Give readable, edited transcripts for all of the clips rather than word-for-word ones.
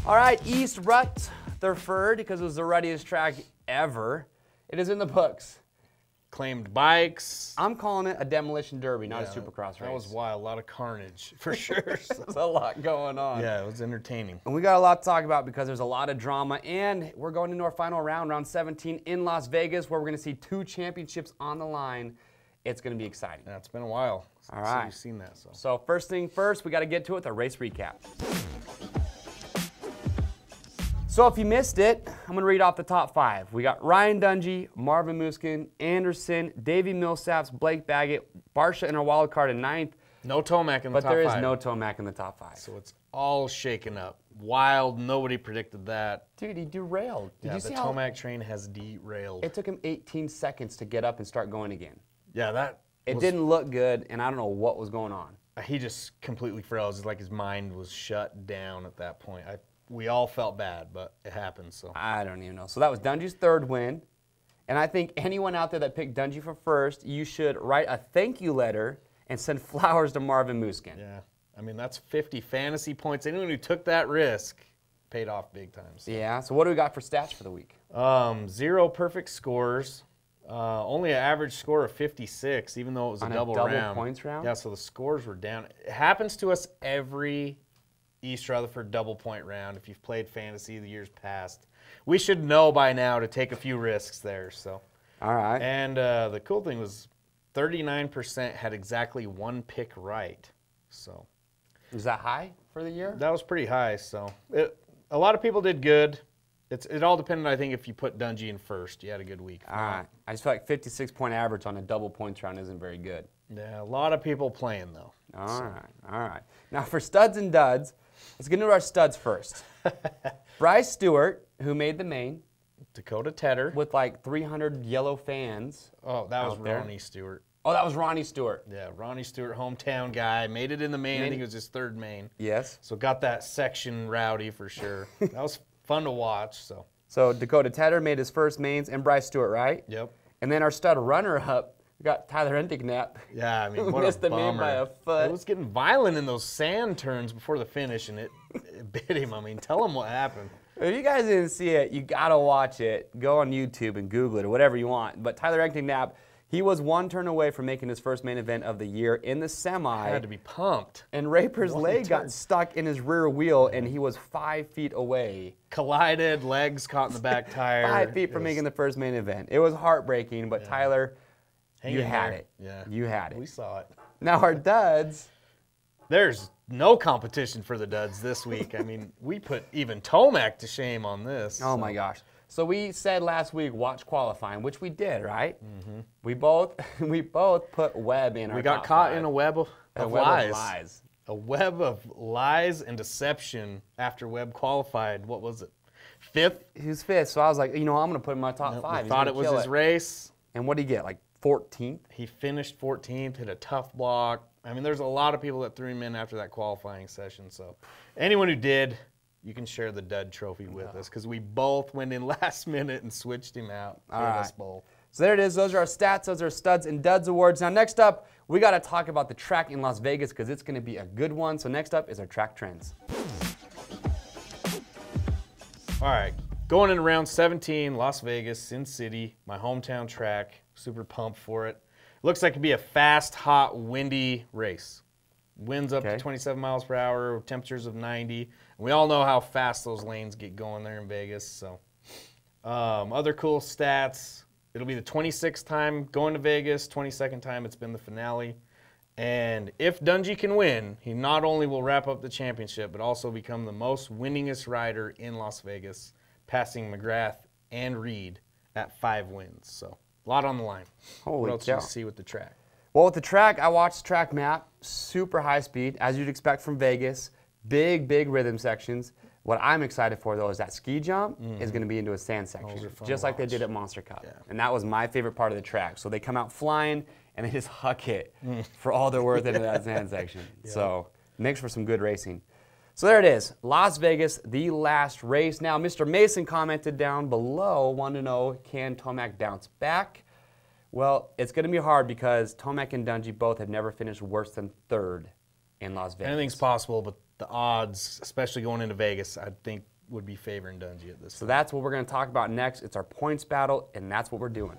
All right, East Rutherford, because it was the ruddiest track ever. It is in the books. Claimed bikes. I'm calling it a demolition derby, not a Supercross race. That was wild. A lot of carnage, for sure. There's a lot going on. Yeah, it was entertaining. And we got a lot to talk about because there's a lot of drama, and we're going into our final round, round 17 in Las Vegas, where we're going to see 2 championships on the line. It's going to be exciting. Yeah, it's been a while All right. since you've seen that. So first thing first, we got to get to it, the race recap. So if you missed it, I'm going to read off the top 5. We got Ryan Dungey, Marvin Musquin, Anderson, Davey Millsaps, Blake Baggett, Barsha in our wild card in 9th. No Tomac in the top 5. But there is no Tomac in the top 5. So it's all shaken up. Wild. Nobody predicted that. Dude, he derailed. Did you see the Tomac train has derailed. It took him 18 seconds to get up and start going again. Yeah, it didn't look good, and I don't know what was going on. He just completely froze. It's like his mind was shut down at that point. We all felt bad, but it happened. So I don't even know. So that was Dungey's 3rd win. And I think anyone out there that picked Dungey for 1st, you should write a thank you letter and send flowers to Marvin Musquin. Yeah. I mean, that's 50 fantasy points. Anyone who took that risk paid off big time. So. Yeah. So what do we got for stats for the week? 0 perfect scores. Only an average score of 56, even though it was a double points round? Yeah, so the scores were down. It happens to us every East Rutherford double point round. If you've played fantasy the years past, we should know by now to take a few risks there. So, all right. And the cool thing was 39% had exactly 1 pick right. So, was that high for the year? That was pretty high. So, a lot of people did good. It all depended, I think, if you put Dungey in 1st, you had a good week. All right. I just feel like 56-point average on a double points round isn't very good. Yeah, a lot of people playing though. All right. Now for studs and duds, let's get into our studs first. Bryce Stewart, who made the main. Dakota Tedder. With like 300 yellow fans. Oh, that was Ronnie Stewart. Oh, that was Ronnie Stewart. Yeah, Ronnie Stewart, hometown guy. Made it in the main. I think it was his 3rd main. Yes. So got that section rowdy for sure. That was fun to watch. So Dakota Tedder made his 1st mains and Bryce Stewart, right? Yep. And then our stud runner-up, we got Tyler Enticknap. Yeah, I mean, what missed a the main by a foot. It was getting violent in those sand turns before the finish, and it bit him. I mean, tell him what happened. If you guys didn't see it, you got to watch it. Go on YouTube and Google it or whatever you want. But Tyler Enticknap, he was 1 turn away from making his 1st main event of the year in the semi. Had to be pumped. And Raper's leg got stuck in his rear wheel, and he was 5 feet away. Collided, legs caught in the back tire. 5 feet from making the 1st main event. It was heartbreaking, but Tyler, you had it. Yeah. You had it. We saw it. Now our duds. There's no competition for the duds this week. I mean, we put even Tomac to shame on this. Oh my gosh. So we said last week, watch qualifying, which we did, right? Mm-hmm. We both put Webb in our We got top caught 5. in a web of lies. lies. A web of lies and deception after Webb qualified. What was it? 5th? He was 5th, so I was like, you know, I'm going to put him in my top 5. We thought it was his race. And what did he get, like 14th? He finished 14th, hit a tough block. I mean, there's a lot of people that threw him in after that qualifying session. So anyone who did, you can share the dud trophy with us because we both went in last minute and switched him out for this bowl. So there it is. Those are our stats. Those are studs and duds awards. Now next up, we got to talk about the track in Las Vegas because it's going to be a good one. So next up is our track trends. All right, going in round 17, Las Vegas, Sin City, my hometown track. Super pumped for it. Looks like it'd be a fast, hot, windy race. Winds up to 27 miles per hour, temperatures of 90. And we all know how fast those lanes get going there in Vegas. So, other cool stats. It'll be the 26th time going to Vegas, 22nd time it's been the finale. And if Dungey can win, he not only will wrap up the championship, but also become the most winningest rider in Las Vegas, passing McGrath and Reed at 5 wins. So, a lot on the line. Holy what else cow. do you see with the track? Well, with the track, I watched the track map, super high speed, as you'd expect from Vegas. Big rhythm sections. What I'm excited for, though, is that ski jump is going to be into a sand section, just like they did at Monster Cup. Yeah. And that was my favorite part of the track. So they come out flying, and they just huck it for all they're worth into that sand section. Yeah. So makes for some good racing. So there it is, Las Vegas, the last race. Now, Mr. Mason commented down below, wanted to know, can Tomac bounce back? Well, it's going to be hard because Tomac and Dungey both have never finished worse than 3rd in Las Vegas. Anything's possible, but the odds, especially going into Vegas, I think would be favoring Dungey at this So point. that's what we're going to talk about next. It's our points battle, and that's what we're doing.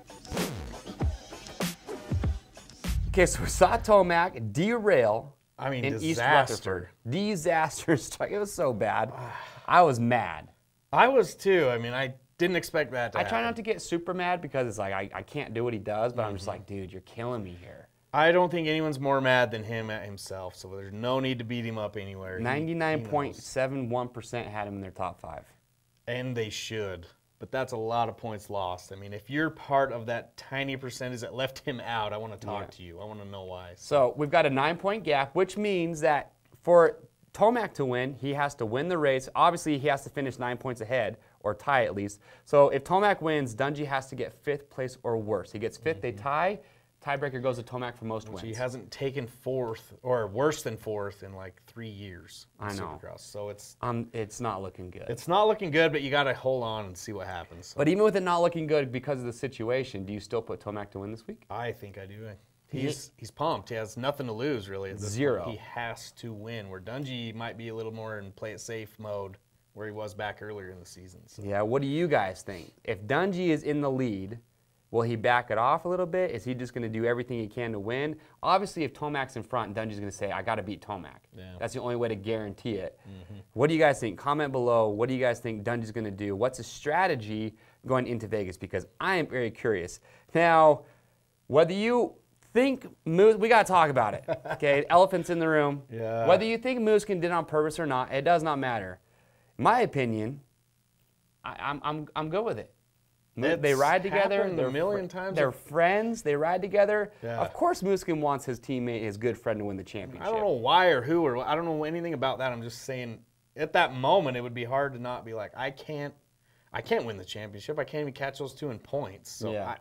Okay, so we saw Tomac derail in East Rutherford. Disaster. It was so bad. I was mad. I was too. I mean, I didn't expect that to happen. I try not to get super mad because it's like I can't do what he does, but I'm just like, dude, you're killing me here. I don't think anyone's more mad than him at himself, so there's no need to beat him up anywhere. 99.71% had him in their top 5. And they should. But that's a lot of points lost. I mean, if you're part of that tiny percentage that left him out, I want to talk to you. I want to know why. So we've got a 9-point gap, which means that for Tomac to win, he has to win the race. Obviously, he has to finish 9 points ahead, or tie at least. So if Tomac wins, Dungey has to get 5th place or worse. He gets 5th, they tie. Tiebreaker goes to Tomac for most wins. He hasn't taken 4th, or worse than 4th, in like 3 years. I know. Supercross. So it's not looking good. It's not looking good, but you got to hold on and see what happens. So. But even with it not looking good because of the situation, do you still put Tomac to win this week? I think I do. He's pumped. He has nothing to lose, really. At this Zero. point. He has to win, where Dungey might be a little more in play-it-safe mode where he was back earlier in the season. So. Yeah, what do you guys think? If Dungey is in the lead, will he back it off a little bit? Is he just going to do everything he can to win? Obviously, if Tomac's in front, Dungey's going to say, I got to beat Tomac. Yeah. That's the only way to guarantee it. What do you guys think? Comment below. What do you guys think Dungey's going to do? What's his strategy going into Vegas? Because I am very curious. Now, whether you think Moose, we got to talk about it. Okay, elephant's in the room. Yeah. Whether you think Moose can did it on purpose or not, it does not matter. My opinion, I'm good with it. They ride together. They're a million times. They're friends. They ride together. Yeah. Of course, Mooskin wants his teammate, his good friend, to win the championship. I don't know why or who or I don't know anything about that. I'm just saying, at that moment, it would be hard to not be like, I can't win the championship. I can't even catch those 2 in points. So Yeah.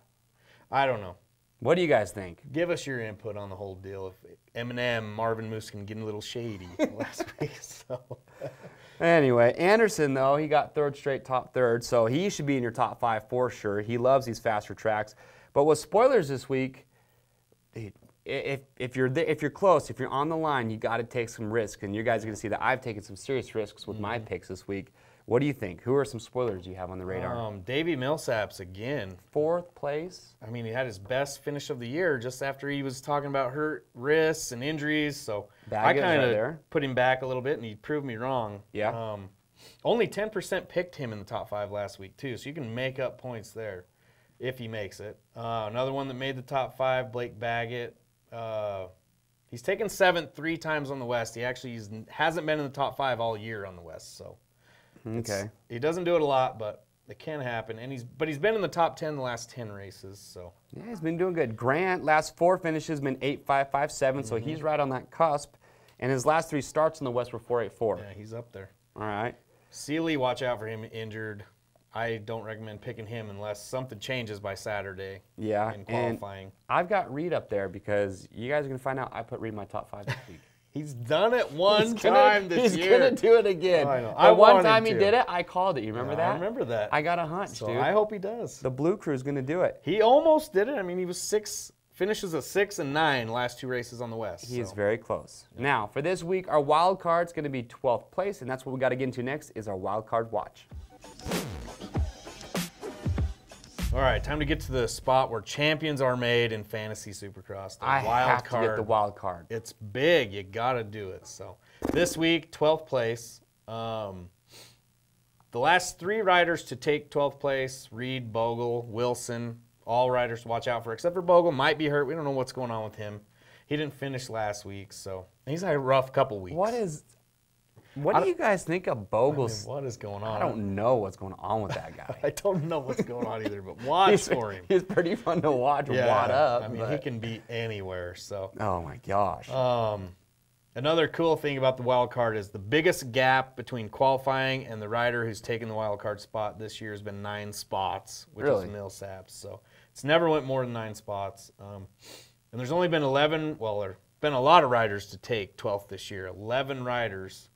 I don't know. What do you guys think? Give us your input on the whole deal. If Eminem, Marvin Mooskin getting a little shady last week. So. Anyway, Anderson, though, he got 3rd straight top 3rd, so he should be in your top 5 for sure. He loves these faster tracks. But with spoilers this week, if you're close, if you're on the line, you got to take some risks. And you guys are going to see that I've taken some serious risks with my picks this week. What do you think? Who are some spoilers you have on the radar? Davey Millsaps again. 4th place. I mean, he had his best finish of the year just after he was talking about hurt wrists and injuries. So I kind of put him back a little bit, and he proved me wrong. Yeah. Only 10% picked him in the top 5 last week, too. So you can make up points there if he makes it. Another one that made the top 5, Blake Baggett. He's taken 7th 3 times on the West. He actually hasn't been in the top 5 all year on the West. So. Okay. He doesn't do it a lot, but it can happen. And he's been in the top 10 the last 10 races. So yeah, he's been doing good. Grant, last 4 finishes, been 8.5, 5.7, so he's right on that cusp. And his last 3 starts in the West were 4.84. yeah, he's up there. All right. Seeley, watch out for him injured. I don't recommend picking him unless something changes by Saturday. Yeah. In qualifying. And I've got Reed up there because you guys are gonna find out I put Reed in my top 5 this week. He's done it one time this year. He's going to do it again. Oh, I know. The one time he did it, I called it. You remember that? I remember that. I got a hunch, so dude. I hope he does. The Blue Crew's going to do it. He almost did it. I mean, he was finishes at 6 and 9 last 2 races on the West. He is very close. Yeah. Now, for this week, our wild card's going to be 12th place, and that's what we got to get into next is our wild card watch. All right, time to get to the spot where champions are made in fantasy Supercross. I have to get the wild card. It's big. You got to do it. So this week, 12th place. The last 3 riders to take 12th place, Reed, Bogle, Wilson, all riders to watch out for, except for Bogle. Might be hurt. We don't know what's going on with him. He didn't finish last week, so he's had a rough couple weeks. What do you guys think of Bogle's? I mean, what is going on? I don't know what's going on with that guy. I don't know what's going on either, but watch for him. He's pretty fun to watch. Yeah, wad up. I mean, he can be anywhere. So. Oh my gosh. Another cool thing about the wild card is the biggest gap between qualifying and the rider who's taken the wild card spot this year has been 9 spots, which is Millsaps. So it's never went more than 9 spots. And there's only been 11. Well, there've been a lot of riders to take 12th this year. 11 riders.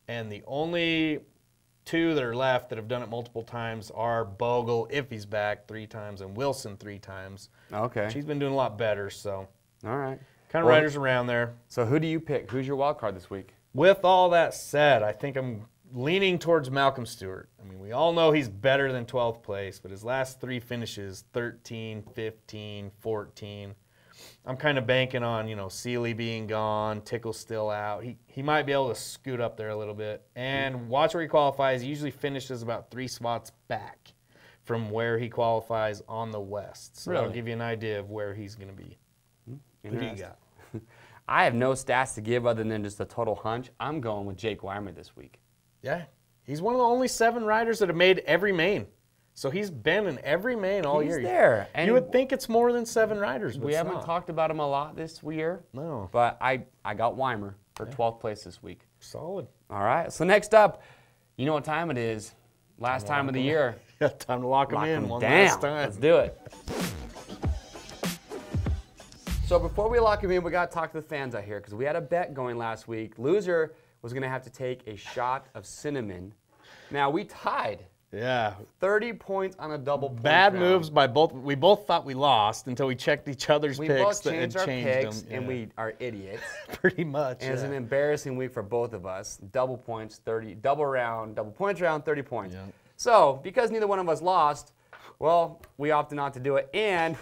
And the only 2 that are left that have done it multiple times are Bogle, if he's back, 3 times, and Wilson 3 times. Okay. She's been doing a lot better, so. All right. Kind of riders around there. So who do you pick? Who's your wild card this week? With all that said, I think I'm leaning towards Malcolm Stewart. I mean, we all know he's better than 12th place, but his last 3 finishes, 13, 15, 14. I'm kind of banking on, you know, Seeley being gone, Tickle still out. He might be able to scoot up there a little bit. And watch where he qualifies. He usually finishes about 3 spots back from where he qualifies on the West. So that'll give you an idea of where he's going to be. Who do you got? I have no stats to give other than just a total hunch. I'm going with Jake Weimer this week. Yeah, he's one of the only 7 riders that have made every main. So he's been in every main all year. He's there. And you would think it's more than 7 riders, but we haven't talked about him a lot this year. No. But I got Weimer for 12th place this week. Solid. All right. So next up, you know what time it is. Last time of the year. Time to lock them in one down. last time. Let's do it. So before we lock him in, we got to talk to the fans out here because we had a bet going last week. Loser was going to have to take a shot of cinnamon. Now, we tied. Yeah. 30 points on a double point Bad round. moves by both. We both thought we lost until we checked each other's we picks. both changed our picks, them. and we are idiots. Pretty much. And it's an embarrassing week for both of us. Double points, 30, double round, double points round, 30 points. Yeah. So, because neither one of us lost, well, we opted not to do it. And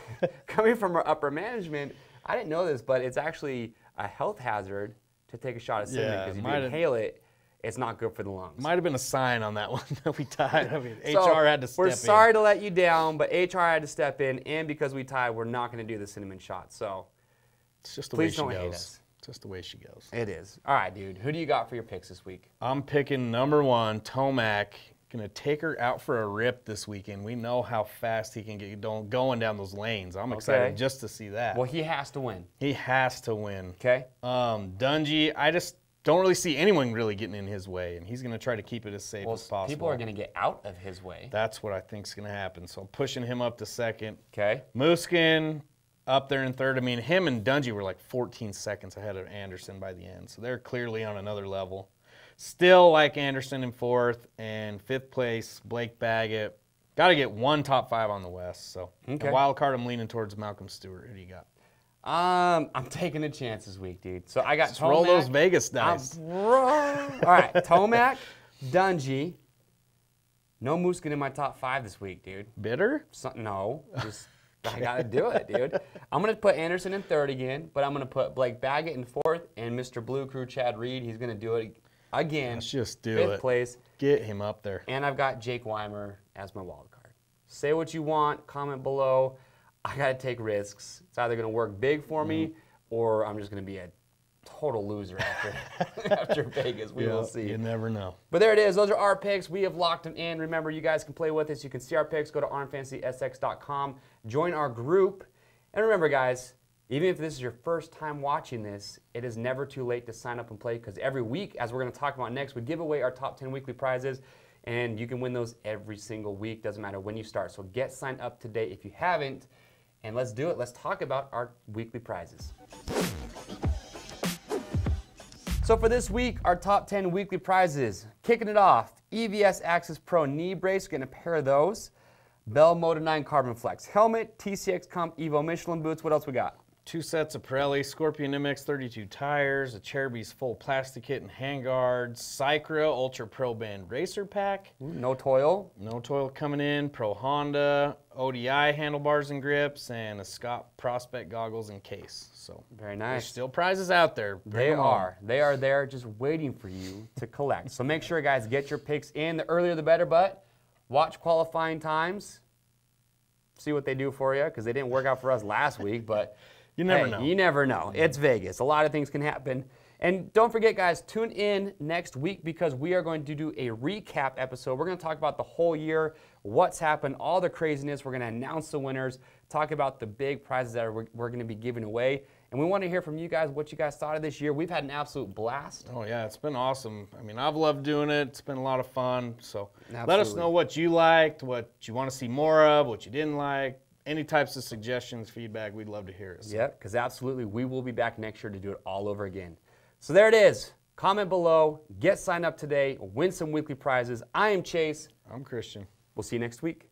coming from our upper management, I didn't know this, but it's actually a health hazard to take a shot of cinnamon because if you inhale it, it's not good for the lungs. Might have been a sign on that one that we tied. I mean, so HR had to step in. We're sorry to let you down, but HR had to step in, and because we tied, we're not going to do the cinnamon shot. So it's just the way please she don't goes. hate us. Just the way she goes. It is. All right, dude. Who do you got for your picks this week? I'm picking number 1, Tomac. Going to take her out for a rip this weekend. We know how fast he can get going down those lanes. I'm excited just to see that. Well, he has to win. He has to win. Okay. Dungey, I just don't really see anyone really getting in his way, and he's going to try to keep it as safe as possible. People are going to get out of his way. That's what I think is going to happen. So I'm pushing him up to 2nd. Okay. Muskin up there in 3rd. I mean, him and Dungey were like 14 seconds ahead of Anderson by the end, so they're clearly on another level. Still like Anderson in 4th, and 5th place, Blake Baggett. Got to get 1 top 5 on the West. So wild card, I'm leaning towards Malcolm Stewart. Who do you got? I'm taking a chance this week, dude. So I got Tomac. Roll those Vegas dice. All right, Tomac, Dungey. No Muskin in my top 5 this week, dude. Bitter? No, just I got to do it, dude. I'm going to put Anderson in 3rd again, but I'm going to put Blake Baggett in 4th, and Mr. Blue Crew, Chad Reed, he's going to do it again. Let's just do 5th it. place. Get him up there. And I've got Jake Weimer as my wild card. Say what you want. Comment below. I got to take risks. It's either going to work big for me, or I'm just going to be a total loser after Vegas. We will see. You never know. But there it is. Those are our picks. We have locked them in. Remember, you guys can play with us. You can see our picks. Go to RMFantasySX.com. Join our group. And remember, guys, even if this is your first time watching this, it is never too late to sign up and play because every week, as we're going to talk about next, we give away our top 10 weekly prizes, and you can win those every single week. Doesn't matter when you start. So get signed up today if you haven't, and let's do it. Let's talk about our weekly prizes. So for this week, our top 10 weekly prizes, kicking it off, EVS Axis Pro knee brace, getting a pair of those. Bell Moto 9 Carbon Flex helmet, TCX Comp Evo Michelin boots. What else we got? 2 sets of Pirelli Scorpion MX 32 tires, a Cherubies full plastic kit and handguards, Cycra Ultra Pro Band Racer Pack. Ooh, no toil. No toil coming in, Pro Honda, ODI handlebars and grips, and a Scott Prospect goggles and case. So very nice. There's still prizes out there. They are there just waiting for you to collect. So make sure, guys, get your picks in. The earlier the better, but watch qualifying times. See what they do for you, because they didn't work out for us last week, but you never know. You never know. It's Vegas. A lot of things can happen. And don't forget, guys, tune in next week because we are going to do a recap episode. We're going to talk about the whole year, what's happened, all the craziness. We're going to announce the winners, talk about the big prizes that we're going to be giving away. And we want to hear from you guys what you guys thought of this year. We've had an absolute blast. Oh, yeah, it's been awesome. I mean, I've loved doing it. It's been a lot of fun. So Absolutely. Let us know what you liked, what you want to see more of, what you didn't like. Any types of suggestions, feedback, we'd love to hear it. So. Yep, because absolutely, we will be back next year to do it all over again. So there it is. Comment below, get signed up today, win some weekly prizes. I am Chase. I'm Christian. We'll see you next week.